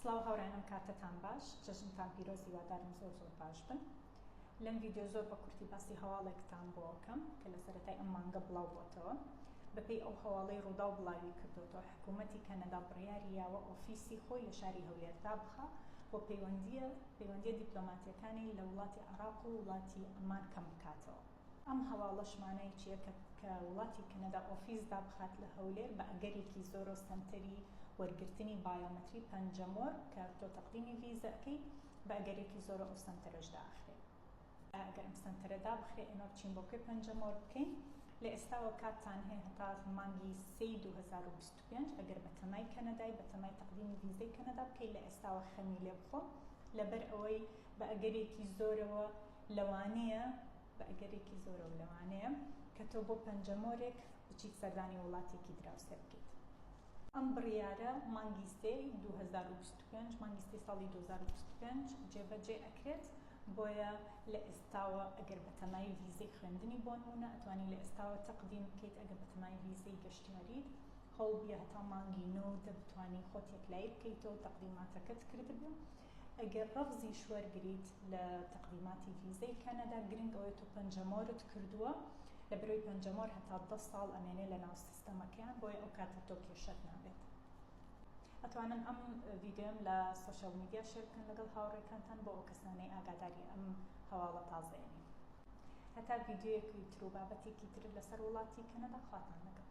سڵاو هاوڕێنم کاتتان باش جەژنتان پیرۆز هیوادارم زۆر باش بن. لەم ڤیدیۆ زۆر بە کورتی باسی هەواڵێکتان بۆ ئەکەم کە لە سەرەتای ئەم مانگە بڵاو بۆتەوە. بەپێی ئەو هەواڵەی ڕوودا و بڵاوی کردوتەوە حکوومەتی کەنەدا بڕیاری یاوە ئۆفیسی خۆی لە شاری هەولێردا بخە بۆ پەیوەندیە دیپلۆماتیەکانی لە وڵاتی عێراق و وڵاتی ئەمان کەم بکاتەوە. ئەم هەواڵە شمانەیەکیە کە وڵاتی کەنەدا ئۆفیسدا بخات لە هەولێر بە ئەگەرێکی زۆرۆ سەنتەری وەرگرتنی بایۆمەتری پەنجەمۆر کە تۆ تەقدیمی ڤیزە ئەکەی بە ئەگەرێکی زۆرە ئەو سەنتەرەشدا ئەخرێ. ئەگەر ئەم سەنتەرەدا بخرێ ئێمە بچین بۆ کوێ پەنجەمۆر بکەین. لە ئێستاوە کاتتان هەیە هەتا مانگی 2025 ئەگەر بە تەمای کەنەدای بە تەمای تەقدیمی ڤیزەی کەنەدا بکەیت لە ئێستاوە خەمی لێ بخۆ لەبەر ئەوەی بە ئەگەرێکی زۆرەوە لەوانەیە کە تۆ بۆ پەنجەمۆرێک بچیت سەردانی وڵاتێکی دراوسێ بکەیت. ئەم بڕیارە مانگی 2025 مانگی ساڵی 2025 جێبەجێ ئەکرێت. بۆیە لە ئێستاوە ئەگەر بە تەمای ڤیزەی خوێندنی بۆ نمونە ئەتوانی لە ئێستاوە تەقدیم بکەیت. ئەگەر بە تەمای ڤیزەی گەشتیاریت هەوڵ بیا هەتا مانگی 9 بتوانی خۆت یەکلایی بکەیتەوە تەقدیماتەکەت کردبێ. ئەگەر ڕەفزی شوەرگریت لە تەقدیماتی ڤیزەی کەنەدا گرنگ ئەوەی تۆ پەنجەمۆرت کردووە لە بەرەوەی پەنجەمۆر هەتا 10 ساڵ ئەمێنێ لە ناو سیستەمەکەیان بۆیە ئەو کاتە تۆ کێشەت نابێت. ئەتوانن ئەم ڤیدیۆم لە سۆشیال میدیا شێر بکەن لەگەڵ هاوڕێکانتان بۆ ئەو کەسانەی ئاگاداری ئەم هەواڵە تازەیەنین. هەتا ڤیدیۆیەکی تر و بابەتێکی تر لەسەر وڵاتی کەنەدا خواتان لەگەڵ.